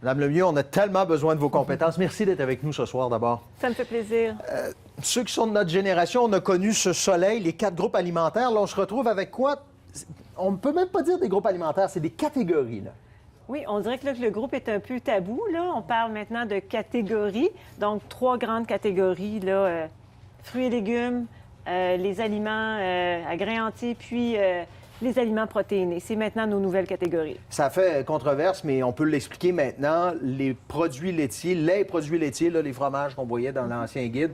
Madame Lemieux, on a tellement besoin de vos compétences. Merci d'être avec nous ce soir d'abord. Ça me fait plaisir. Ceux qui sont de notre génération, on a connu ce soleil, les 4 groupes alimentaires. Là, on se retrouve avec quoi? On ne peut même pas dire des groupes alimentaires, c'est des catégories, là. Oui, on dirait que, là, que le groupe est un peu tabou. Là. On parle maintenant de catégories. Donc, 3 grandes catégories, là, fruits et légumes, les aliments à grains entiers, puis les aliments protéinés. C'est maintenant nos nouvelles catégories. Ça fait controverse, mais on peut l'expliquer maintenant. Les produits laitiers, là, les fromages qu'on voyait dans l'ancien guide,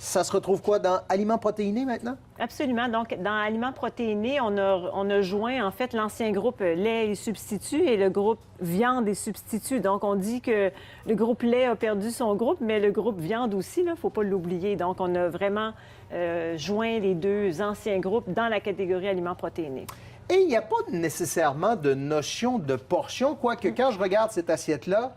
ça se retrouve quoi dans aliments protéinés maintenant? Absolument. Donc, dans aliments protéinés, on a joint, en fait, l'ancien groupe lait et substituts et le groupe viande et substituts. Donc, on dit que le groupe lait a perdu son groupe, mais le groupe viande aussi, il ne faut pas l'oublier. Donc, on a vraiment joint les 2 anciens groupes dans la catégorie aliments protéinés. Et il n'y a pas nécessairement de notion de portion, quoique quand je regarde cette assiette-là,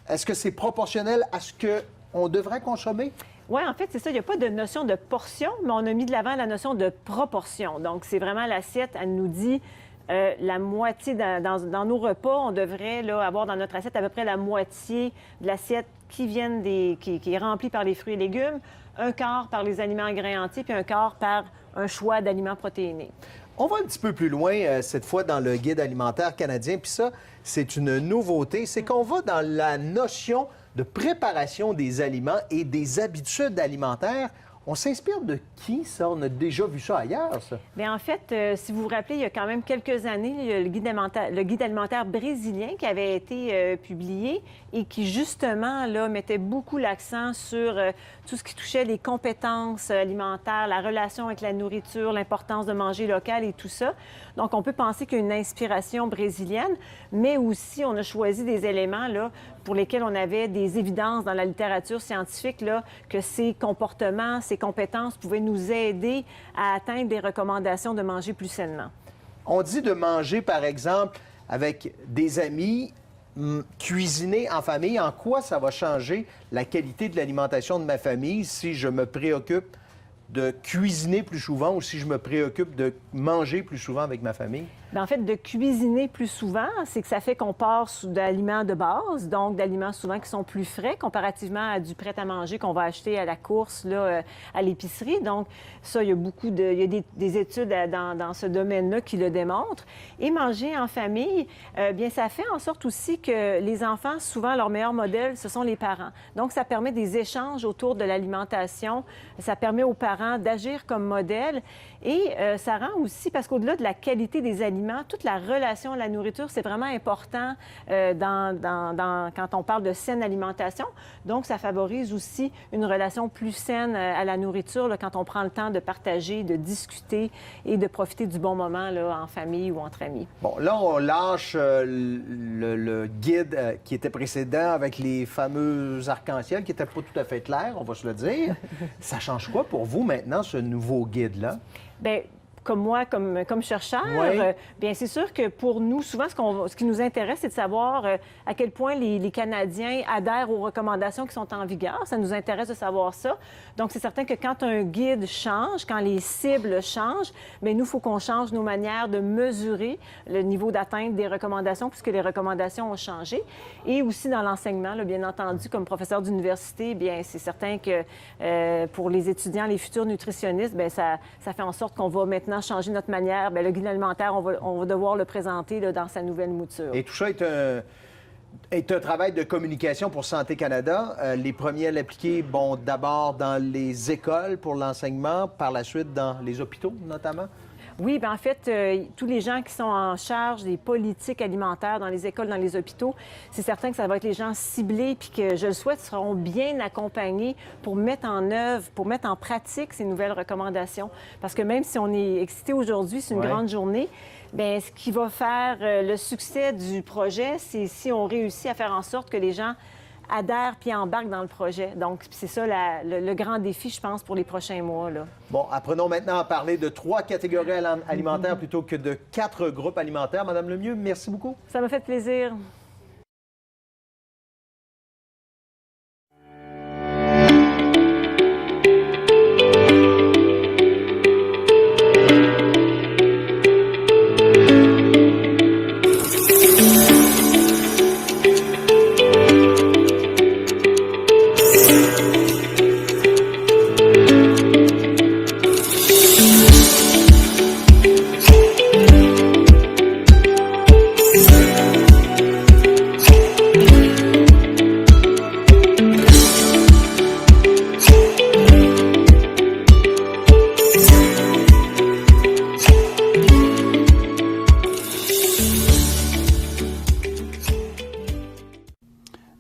est-ce que c'est proportionnel à ce qu'on devrait consommer? Oui, en fait, c'est ça. Il n'y a pas de notion de portion, mais on a mis de l'avant la notion de proportion. Donc, c'est vraiment l'assiette, elle nous dit la moitié, dans nos repas, on devrait là, avoir dans notre assiette à peu près la moitié de l'assiette qui est remplie par les fruits et légumes, un quart par les aliments à grains entiers, puis un quart par un choix d'aliments protéinés. On va un petit peu plus loin, cette fois, dans le guide alimentaire canadien, puis ça, c'est une nouveauté, c'est qu'on va dans la notion de préparation des aliments et des habitudes alimentaires. On s'inspire de qui, ça? On a déjà vu ça ailleurs, ça? Bien, en fait, si vous vous rappelez, il y a quand même quelques années, il y a le guide alimentaire brésilien qui avait été publié et qui, justement, là, mettait beaucoup l'accent sur tout ce qui touchait les compétences alimentaires, la relation avec la nourriture, l'importance de manger local et tout ça. Donc, on peut penser qu'il y a une inspiration brésilienne, mais aussi, on a choisi des éléments là, pour lesquels on avait des évidences dans la littérature scientifique là, que ces comportements, ces compétences pouvaient nous aider à atteindre des recommandations de manger plus sainement. On dit de manger, par exemple, avec des amis, cuisiner en famille. En quoi ça va changer la qualité de l'alimentation de ma famille si je me préoccupe de cuisiner plus souvent ou si je me préoccupe de manger plus souvent avec ma famille? Bien, en fait, de cuisiner plus souvent, c'est que ça fait qu'on part d'aliments de base, donc d'aliments souvent qui sont plus frais comparativement à du prêt-à-manger qu'on va acheter à la course, là, à l'épicerie. Donc, ça, il y a des études dans ce domaine-là qui le démontrent. Et manger en famille, bien, ça fait en sorte aussi que les enfants, souvent, leur meilleur modèle, ce sont les parents. Donc, ça permet des échanges autour de l'alimentation. Ça permet aux parents d'agir comme modèle. Et ça rend aussi, parce qu'au-delà de la qualité des aliments, toute la relation à la nourriture, c'est vraiment important quand on parle de saine alimentation. Donc, ça favorise aussi une relation plus saine à la nourriture là, quand on prend le temps de partager, de discuter et de profiter du bon moment là, en famille ou entre amis. Bon, là, on lâche le guide qui était précédent avec les fameux arcs-en-ciel qui n'étaient pas tout à fait clairs, on va se le dire. Ça change quoi pour vous maintenant, ce nouveau guide-là? Bien, comme moi, comme chercheur, oui. Bien, c'est sûr que pour nous, souvent, ce qui nous intéresse, c'est de savoir à quel point les Canadiens adhèrent aux recommandations qui sont en vigueur. Ça nous intéresse de savoir ça. Donc, c'est certain que quand un guide change, quand les cibles changent, bien, nous, il faut qu'on change nos manières de mesurer le niveau d'atteinte des recommandations, puisque les recommandations ont changé. Et aussi dans l'enseignement, là, bien entendu, comme professeur d'université, bien, c'est certain que pour les étudiants, les futurs nutritionnistes, bien, ça fait en sorte qu'on va maintenant changer notre manière. Bien, le guide alimentaire, on va devoir le présenter là, dans sa nouvelle mouture. Et tout ça est un travail de communication pour Santé Canada. Les premiers à l'appliquer, bon, d'abord dans les écoles pour l'enseignement, par la suite dans les hôpitaux notamment? Oui, bien en fait, tous les gens qui sont en charge des politiques alimentaires dans les écoles, dans les hôpitaux, c'est certain que ça va être les gens ciblés puis que, je le souhaite, seront bien accompagnés pour mettre en œuvre, pour mettre en pratique ces nouvelles recommandations. Parce que même si on est excité aujourd'hui, c'est une grande journée, bien, ce qui va faire le succès du projet, c'est si on réussit à faire en sorte que les gens adhèrent puis embarquent dans le projet. Donc, c'est ça le grand défi, je pense, pour les prochains mois, là. Bon, apprenons maintenant à parler de 3 catégories alimentaires plutôt que de 4 groupes alimentaires. Madame Lemieux, merci beaucoup. Ça m'a fait plaisir.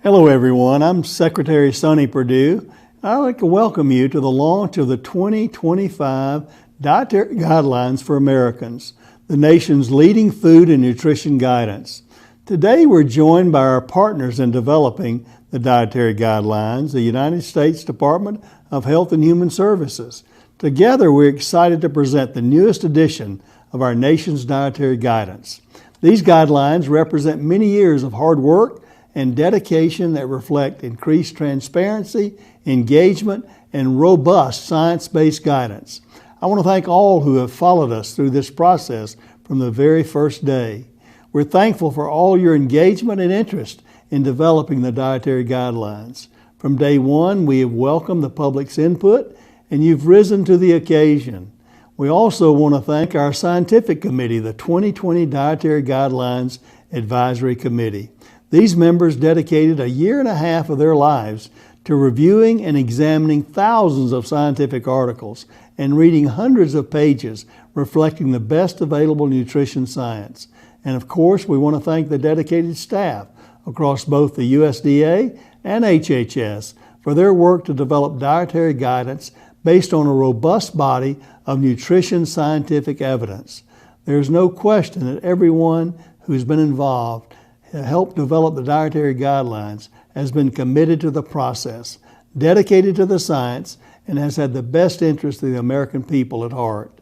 Hello everyone, I'm Secretary Sonny Perdue. I'd like to welcome you to the launch of the 2025 Dietary Guidelines for Americans, the nation's leading food and nutrition guidance. Today we're joined by our partners in developing the Dietary Guidelines, the United States Department of Health and Human Services. Together we're excited to present the newest edition of our nation's dietary guidance. These guidelines represent many years of hard work and dedication that reflect increased transparency, engagement, and robust science-based guidance. I want to thank all who have followed us through this process from the very first day. We're thankful for all your engagement and interest in developing the dietary guidelines. From day one, we have welcomed the public's input, and you've risen to the occasion. We also want to thank our scientific committee, the 2020 Dietary Guidelines Advisory Committee. These members dedicated a year and a half of their lives to reviewing and examining thousands of scientific articles and reading hundreds of pages reflecting the best available nutrition science. And of course, we want to thank the dedicated staff across both the USDA and HHS for their work to develop dietary guidance based on a robust body of nutrition scientific evidence. There's no question that everyone who's been involved to help develop the dietary guidelines has been committed to the process, dedicated to the science, and has had the best interest of the American people at heart.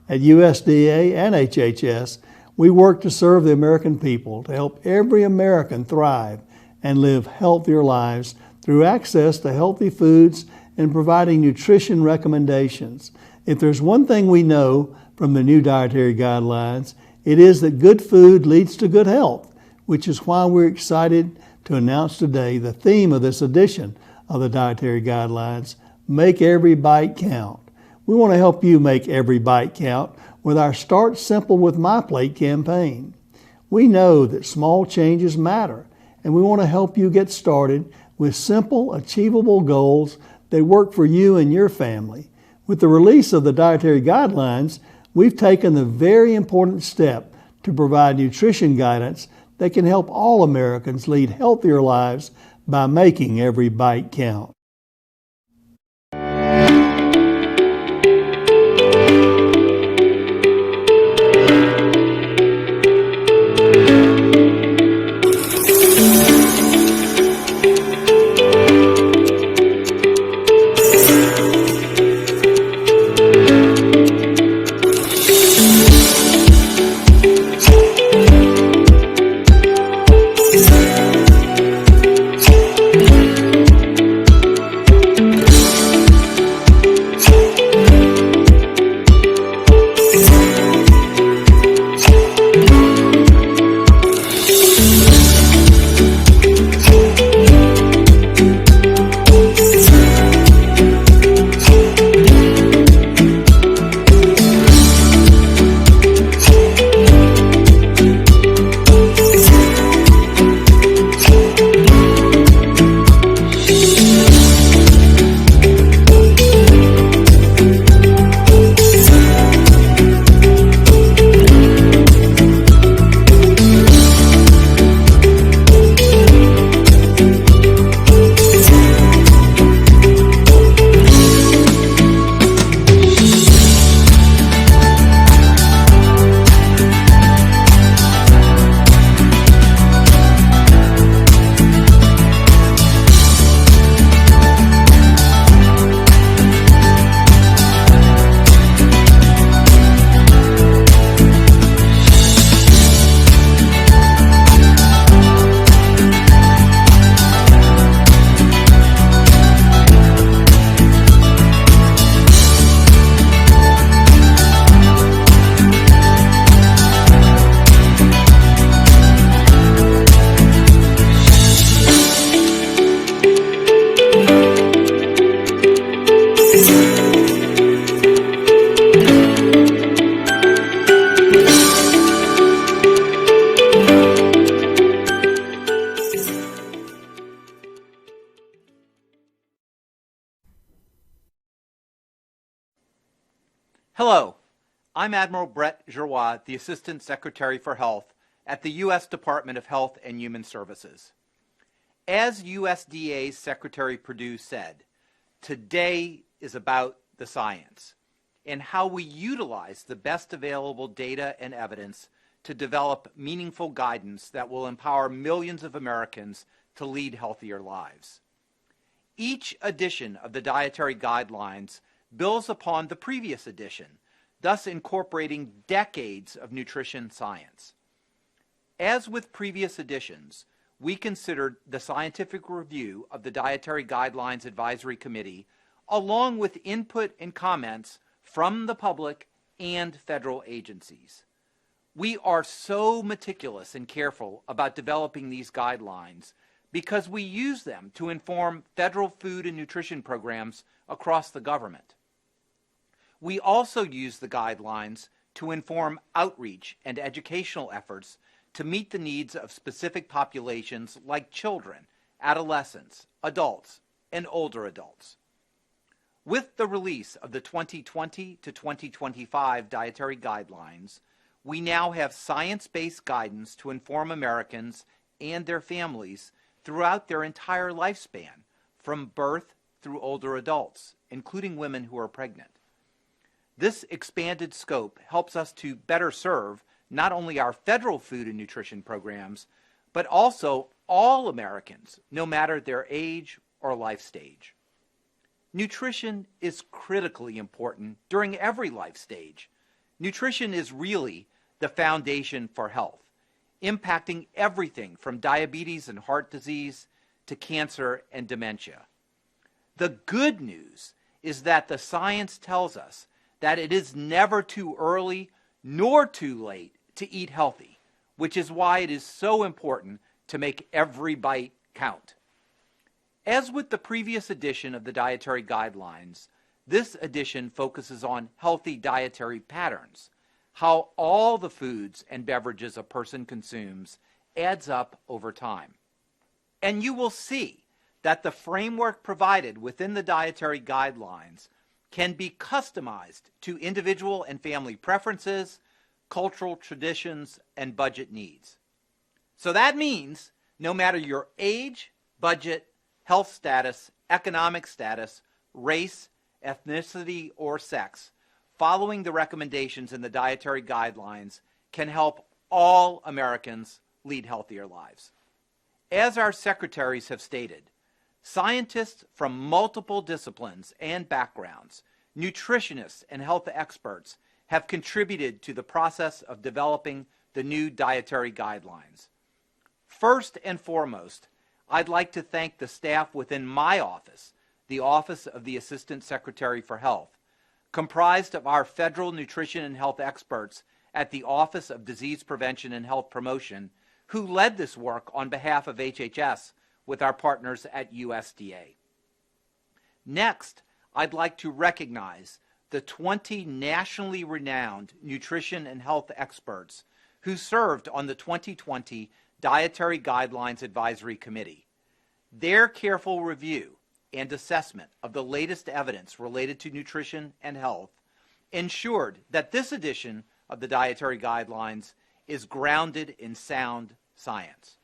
At USDA and HHS, we work to serve the American people, to help every American thrive and live healthier lives through access to healthy foods and providing nutrition recommendations. If there's one thing we know from the new dietary guidelines, it is that good food leads to good health, which is why we're excited to announce today the theme of this edition of the Dietary Guidelines, Make Every Bite Count. We want to help you make every bite count with our Start Simple with My Plate campaign. We know that small changes matter, and we want to help you get started with simple, achievable goals that work for you and your family. With the release of the Dietary Guidelines, we've taken the very important step to provide nutrition guidance that can help all Americans lead healthier lives by making every bite count. Hello, I'm Admiral Brett Giroir, the Assistant Secretary for Health at the U.S. Department of Health and Human Services. As USDA's Secretary Perdue said, today is about the science and how we utilize the best available data and evidence to develop meaningful guidance that will empower millions of Americans to lead healthier lives. Each edition of the dietary guidelines builds upon the previous edition, thus incorporating decades of nutrition science. As with previous editions, we considered the scientific review of the Dietary Guidelines Advisory Committee, along with input and comments from the public and federal agencies. We are so meticulous and careful about developing these guidelines because we use them to inform federal food and nutrition programs across the government. We also use the guidelines to inform outreach and educational efforts to meet the needs of specific populations like children, adolescents, adults, and older adults. With the release of the 2020 to 2025 dietary guidelines, we now have science-based guidance to inform Americans and their families throughout their entire lifespan, from birth through older adults, including women who are pregnant. This expanded scope helps us to better serve not only our federal food and nutrition programs, but also all Americans, no matter their age or life stage. Nutrition is critically important during every life stage. Nutrition is really the foundation for health, impacting everything from diabetes and heart disease to cancer and dementia. The good news is that the science tells us that it is never too early nor too late to eat healthy, which is why it is so important to make every bite count. As with the previous edition of the dietary guidelines, this edition focuses on healthy dietary patterns, how all the foods and beverages a person consumes adds up over time. And you will see that the framework provided within the dietary guidelines can be customized to individual and family preferences, cultural traditions, and budget needs. So that means no matter your age, budget, health status, economic status, race, ethnicity, or sex, following the recommendations in the dietary guidelines can help all Americans lead healthier lives. As our secretaries have stated, scientists from multiple disciplines and backgrounds, nutritionists and health experts have contributed to the process of developing the new dietary guidelines. First and foremost, I'd like to thank the staff within my office, the Office of the Assistant Secretary for Health, comprised of our federal nutrition and health experts at the Office of Disease Prevention and Health Promotion, who led this work on behalf of HHS with our partners at USDA. Next, I'd like to recognize the 20 nationally renowned nutrition and health experts who served on the 2020 Dietary Guidelines Advisory Committee. Their careful review and assessment of the latest evidence related to nutrition and health ensured that this edition of the Dietary Guidelines is grounded in sound science.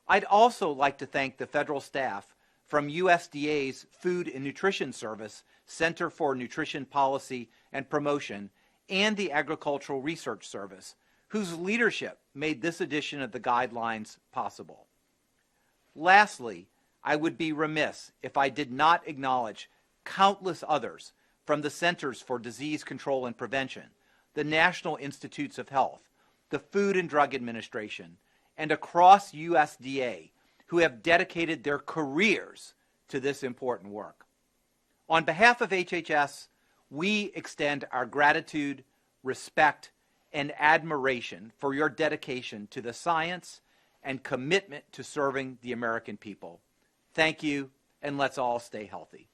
I'd also like to thank the federal staff from USDA's Food and Nutrition Service, Center for Nutrition Policy and Promotion, and the Agricultural Research Service, whose leadership made this edition of the guidelines possible. Lastly, I would be remiss if I did not acknowledge countless others from the Centers for Disease Control and Prevention, the National Institutes of Health, the Food and Drug Administration, and across USDA who have dedicated their careers to this important work. On behalf of HHS, we extend our gratitude, respect, and admiration for your dedication to the science and commitment to serving the American people. Thank you, and let's all stay healthy.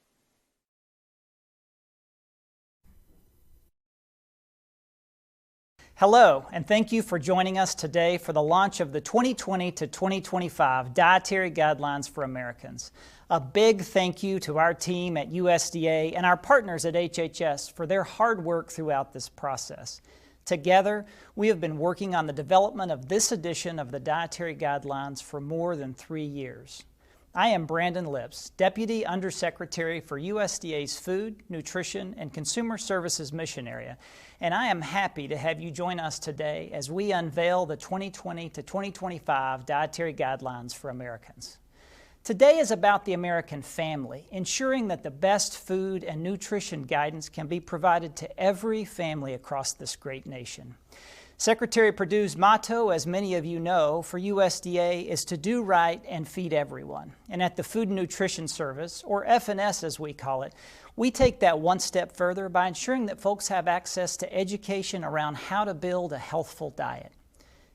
Hello, and thank you for joining us today for the launch of the 2020 to 2025 Dietary Guidelines for Americans. A big thank you to our team at USDA and our partners at HHS for their hard work throughout this process. Together, we have been working on the development of this edition of the Dietary Guidelines for more than 3 years. I am Brandon Lips, Deputy Undersecretary for USDA's Food, Nutrition, and Consumer Services Mission Area, and I am happy to have you join us today as we unveil the 2020 to 2025 Dietary Guidelines for Americans. Today is about the American family, ensuring that the best food and nutrition guidance can be provided to every family across this great nation. Secretary Perdue's motto, as many of you know, for USDA is to do right and feed everyone. And at the Food and Nutrition Service, or F&S as we call it, we take that one step further by ensuring that folks have access to education around how to build a healthful diet.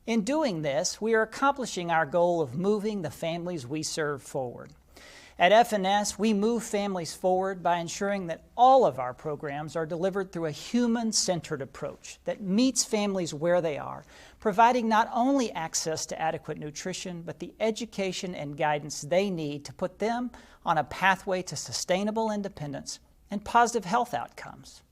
In doing this, we are accomplishing our goal of moving the families we serve forward. At F&S, we move families forward by ensuring that all of our programs are delivered through a human-centered approach that meets families where they are, providing not only access to adequate nutrition, but the education and guidance they need to put them on a pathway to sustainable independence and positive health outcomes.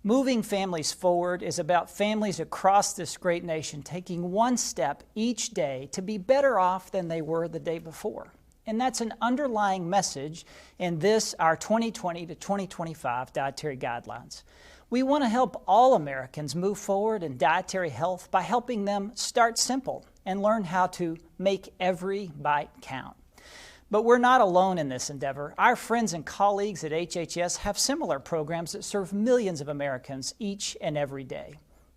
Moving families forward is about families across this great nation taking one step each day to be better off than they were the day before. And that's an underlying message in this, our 2020 to 2025 Dietary Guidelines. We want to help all Americans move forward in dietary health by helping them start simple and learn how to make every bite count. But we're not alone in this endeavor. Our friends and colleagues at HHS have similar programs that serve millions of Americans each and every day.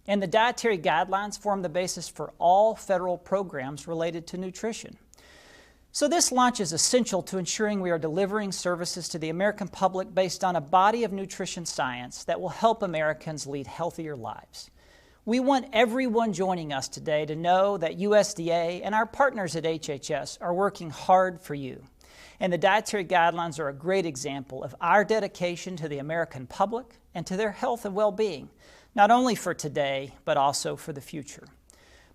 And the Dietary Guidelines form the basis for all federal programs related to nutrition. So this launch is essential to ensuring we are delivering services to the American public based on a body of nutrition science that will help Americans lead healthier lives. We want everyone joining us today to know that USDA and our partners at HHS are working hard for you. And the Dietary Guidelines are a great example of our dedication to the American public and to their health and well-being, not only for today, but also for the future.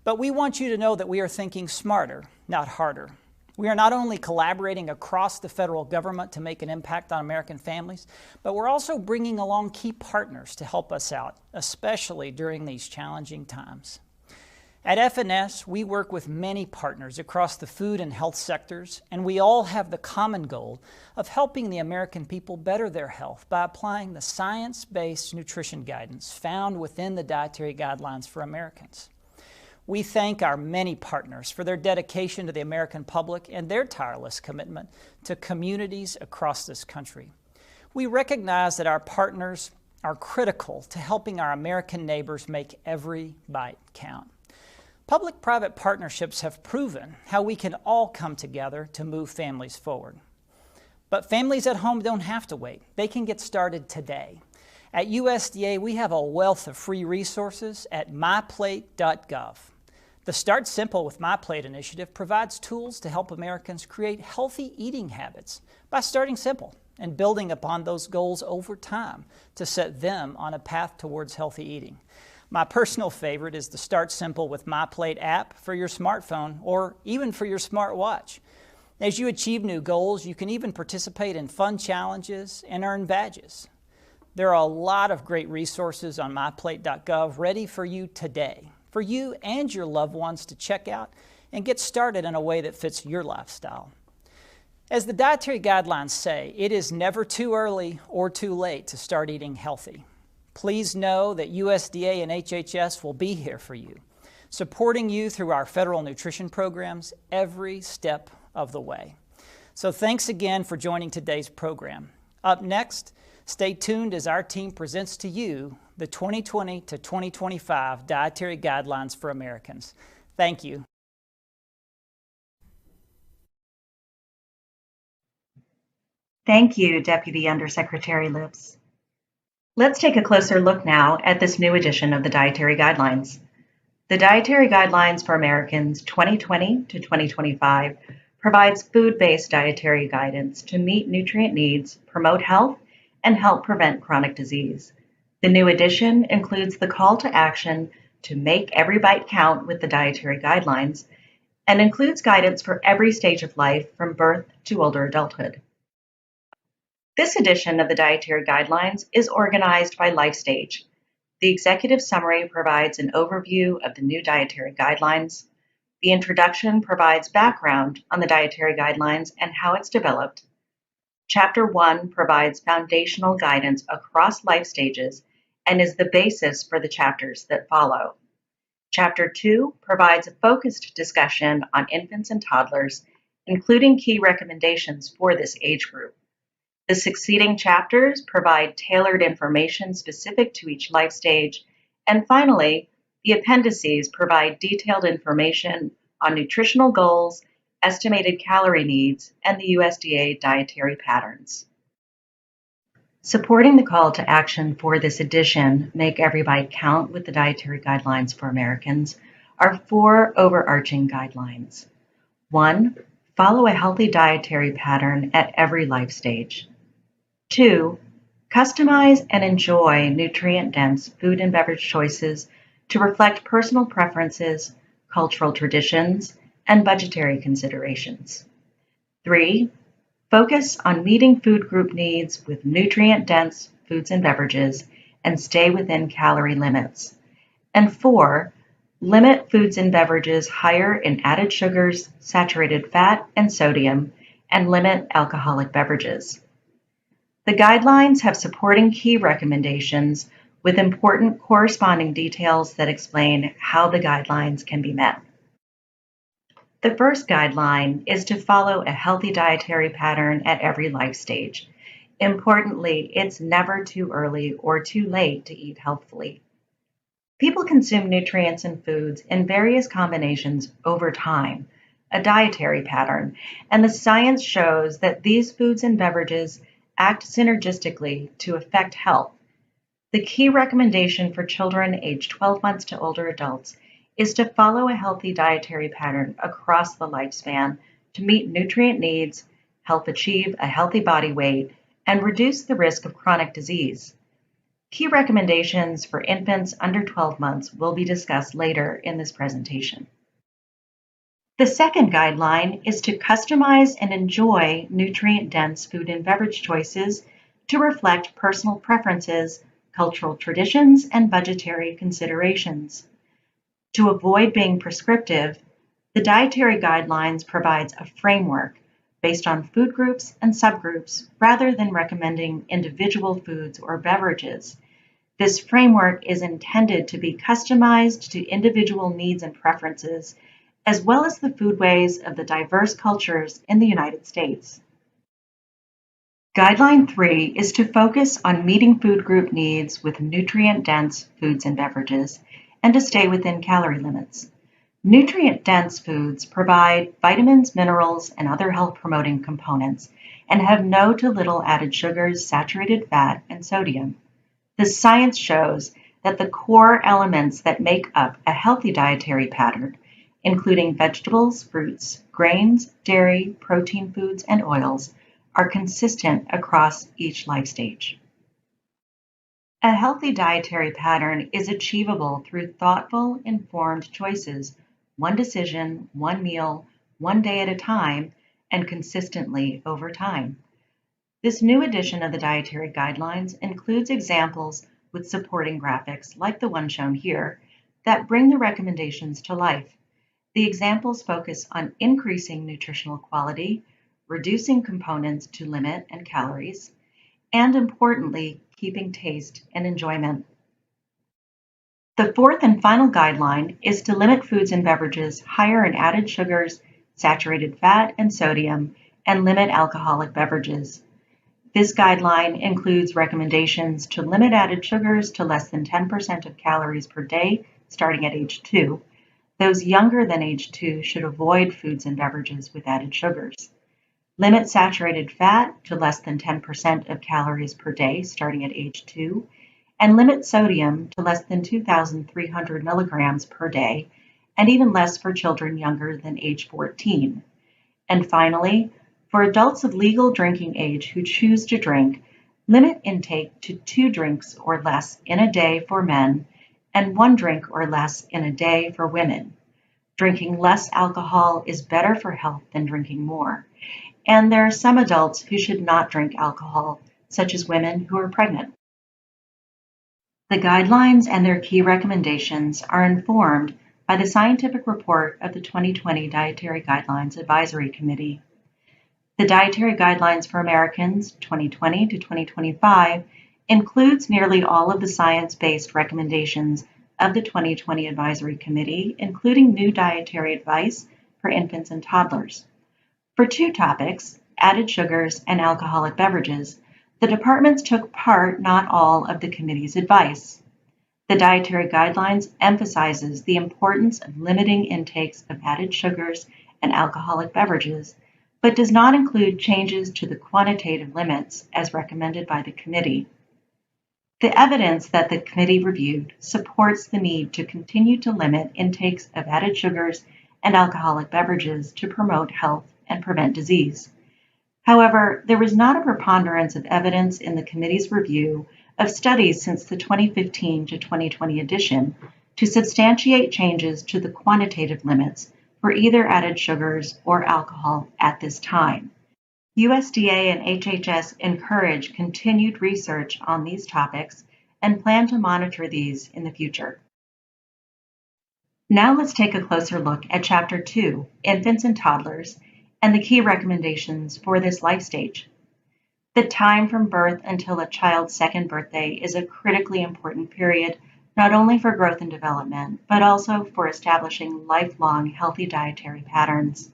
But we want you to know that we are thinking smarter, not harder. We are not only collaborating across the federal government to make an impact on American families, but we're also bringing along key partners to help us out, especially during these challenging times. At F&S, we work with many partners across the food and health sectors, and we all have the common goal of helping the American people better their health by applying the science-based nutrition guidance found within the Dietary Guidelines for Americans. We thank our many partners for their dedication to the American public and their tireless commitment to communities across this country. We recognize that our partners are critical to helping our American neighbors make every bite count. Public-private partnerships have proven how we can all come together to move families forward. But families at home don't have to wait. They can get started today. At USDA, we have a wealth of free resources at myplate.gov. The Start Simple with My Plate initiative provides tools to help Americans create healthy eating habits by starting simple and building upon those goals over time to set them on a path towards healthy eating. My personal favorite is the Start Simple with My Plate app for your smartphone or even for your smartwatch. As you achieve new goals, you can even participate in fun challenges and earn badges. There are a lot of great resources on myplate.gov ready for you today, for you and your loved ones to check out and get started in a way that fits your lifestyle. As the Dietary Guidelines say, it is never too early or too late to start eating healthy. Please know that USDA and HHS will be here for you, supporting you through our federal nutrition programs every step of the way. So thanks again for joining today's program. Up next, stay tuned as our team presents to you the 2020 to 2025 Dietary Guidelines for Americans. Thank you. Thank you, Deputy Undersecretary Lips. Let's take a closer look now at this new edition of the Dietary Guidelines. The Dietary Guidelines for Americans 2020 to 2025 provides food-based dietary guidance to meet nutrient needs, promote health, and help prevent chronic disease. The new edition includes the call to action to make every bite count with the Dietary Guidelines and includes guidance for every stage of life from birth to older adulthood. This edition of the Dietary Guidelines is organized by life stage. The executive summary provides an overview of the new dietary guidelines. The introduction provides background on the dietary guidelines and how it's developed. Chapter 1 provides foundational guidance across life stages and is the basis for the chapters that follow. Chapter 2 provides a focused discussion on infants and toddlers, including key recommendations for this age group. The succeeding chapters provide tailored information specific to each life stage, and finally, the appendices provide detailed information on nutritional goals, estimated calorie needs, and the USDA dietary patterns. Supporting the call to action for this edition, Make Every Bite Count with the Dietary Guidelines for Americans, are 4 overarching guidelines. 1. Follow a healthy dietary pattern at every life stage. 2. Customize and enjoy nutrient-dense food and beverage choices to reflect personal preferences, cultural traditions, and budgetary considerations. 3. Focus on meeting food group needs with nutrient-dense foods and beverages and stay within calorie limits. And 4. Limit foods and beverages higher in added sugars, saturated fat, and sodium, and limit alcoholic beverages. The guidelines have supporting key recommendations with important corresponding details that explain how the guidelines can be met. The first guideline is to follow a healthy dietary pattern at every life stage. Importantly, it's never too early or too late to eat healthfully. People consume nutrients and foods in various combinations over time, a dietary pattern, and the science shows that these foods and beverages act synergistically to affect health. The key recommendation for children aged 12 months to older adults is to follow a healthy dietary pattern across the lifespan to meet nutrient needs, help achieve a healthy body weight, and reduce the risk of chronic disease. Key recommendations for infants under 12 months will be discussed later in this presentation. The second guideline is to customize and enjoy nutrient-dense food and beverage choices to reflect personal preferences, cultural traditions, and budgetary considerations. To avoid being prescriptive, the dietary guidelines provides a framework based on food groups and subgroups rather than recommending individual foods or beverages. This framework is intended to be customized to individual needs and preferences, as well as the foodways of the diverse cultures in the United States. Guideline 3 is to focus on meeting food group needs with nutrient-dense foods and beverages, and to stay within calorie limits. Nutrient-dense foods provide vitamins, minerals, and other health-promoting components, and have no to little added sugars, saturated fat, and sodium. The science shows that the core elements that make up a healthy dietary pattern, including vegetables, fruits, grains, dairy, protein foods, and oils, are consistent across each life stage. A healthy dietary pattern is achievable through thoughtful, informed choices, one decision, one meal, one day at a time, and consistently over time. This new edition of the Dietary Guidelines includes examples with supporting graphics, like the one shown here, that bring the recommendations to life. The examples focus on increasing nutritional quality, reducing components to limit and calories, and importantly, keeping taste and enjoyment. The fourth and final guideline is to limit foods and beverages higher in added sugars, saturated fat, and sodium, and limit alcoholic beverages. This guideline includes recommendations to limit added sugars to less than 10% of calories per day, starting at age 2. Those younger than age 2 should avoid foods and beverages with added sugars. Limit saturated fat to less than 10% of calories per day, starting at age 2, and limit sodium to less than 2,300 milligrams per day, and even less for children younger than age 14. And finally, for adults of legal drinking age who choose to drink, limit intake to 2 drinks or less in a day for men, and 1 drink or less in a day for women. Drinking less alcohol is better for health than drinking more. And there are some adults who should not drink alcohol, such as women who are pregnant. The guidelines and their key recommendations are informed by the scientific report of the 2020 Dietary Guidelines Advisory Committee. The Dietary Guidelines for Americans 2020 to 2025 includes nearly all of the science-based recommendations of the 2020 Advisory Committee, including new dietary advice for infants and toddlers. For two topics, added sugars and alcoholic beverages, the departments took part, not all, of the committee's advice. The Dietary Guidelines emphasizes the importance of limiting intakes of added sugars and alcoholic beverages, but does not include changes to the quantitative limits as recommended by the committee. The evidence that the committee reviewed supports the need to continue to limit intakes of added sugars and alcoholic beverages to promote health and prevent disease. However, there was not a preponderance of evidence in the committee's review of studies since the 2015 to 2020 edition to substantiate changes to the quantitative limits for either added sugars or alcohol at this time. USDA and HHS encourage continued research on these topics and plan to monitor these in the future. Now let's take a closer look at Chapter 2, Infants and Toddlers, and the key recommendations for this life stage. The time from birth until a child's second birthday is a critically important period, not only for growth and development, but also for establishing lifelong healthy dietary patterns.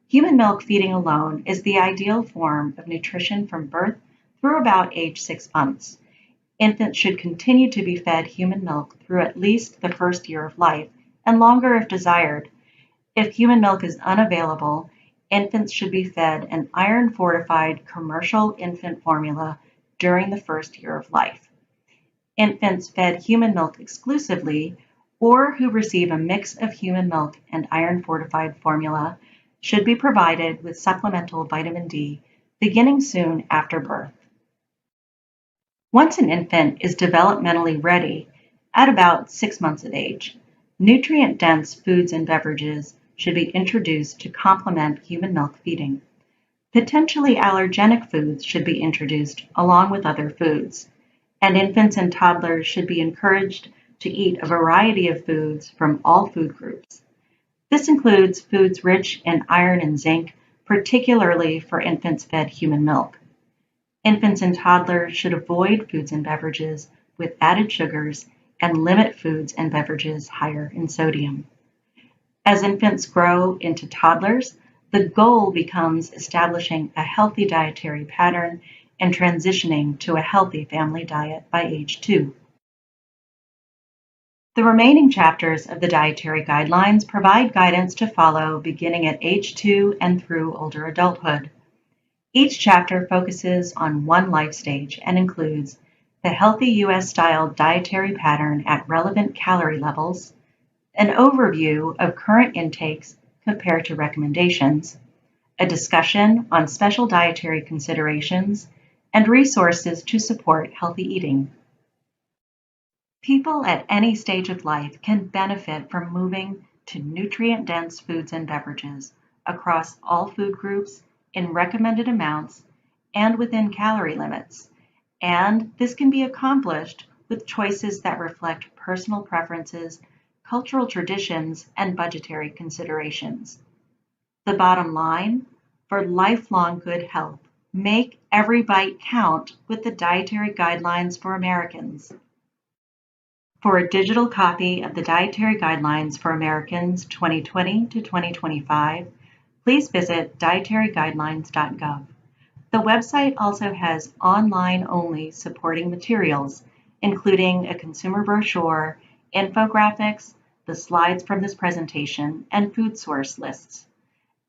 Human milk feeding alone is the ideal form of nutrition from birth through about age 6 months. Infants should continue to be fed human milk through at least the first year of life, and longer if desired. If human milk is unavailable, infants should be fed an iron-fortified commercial infant formula during the first year of life. Infants fed human milk exclusively, or who receive a mix of human milk and iron-fortified formula, should be provided with supplemental vitamin D beginning soon after birth. Once an infant is developmentally ready, at about 6 months of age, nutrient-dense foods and beverages should be introduced to complement human milk feeding. Potentially allergenic foods should be introduced along with other foods, and infants and toddlers should be encouraged to eat a variety of foods from all food groups. This includes foods rich in iron and zinc, particularly for infants fed human milk. Infants and toddlers should avoid foods and beverages with added sugars and limit foods and beverages higher in sodium. As infants grow into toddlers, the goal becomes establishing a healthy dietary pattern and transitioning to a healthy family diet by age 2. The remaining chapters of the dietary guidelines provide guidance to follow beginning at age 2 and through older adulthood. Each chapter focuses on one life stage and includes the healthy U.S.-style dietary pattern at relevant calorie levels, an overview of current intakes compared to recommendations, a discussion on special dietary considerations, and resources to support healthy eating. People at any stage of life can benefit from moving to nutrient-dense foods and beverages across all food groups in recommended amounts and within calorie limits, and this can be accomplished with choices that reflect personal preferences, cultural traditions, and budgetary considerations. The bottom line, for lifelong good health, make every bite count with the Dietary Guidelines for Americans. For a digital copy of the Dietary Guidelines for Americans 2020 to 2025, please visit dietaryguidelines.gov. The website also has online-only supporting materials, including a consumer brochure, infographics, the slides from this presentation, and food source lists.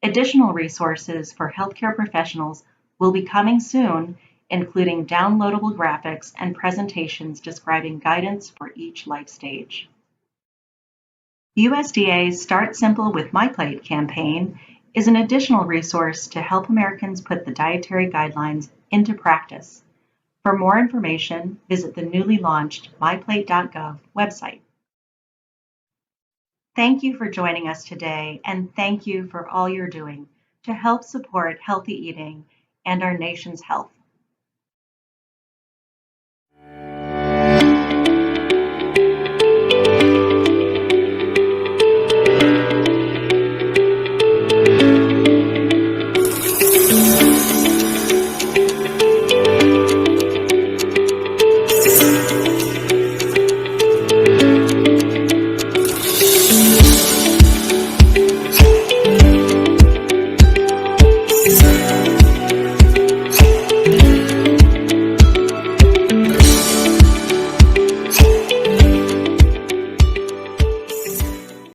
Additional resources for healthcare professionals will be coming soon, including downloadable graphics and presentations describing guidance for each life stage. USDA's Start Simple with My Plate campaign is an additional resource to help Americans put the dietary guidelines into practice. For more information, visit the newly launched myplate.gov website. Thank you for joining us today, and thank you for all you're doing to help support healthy eating and our nation's health.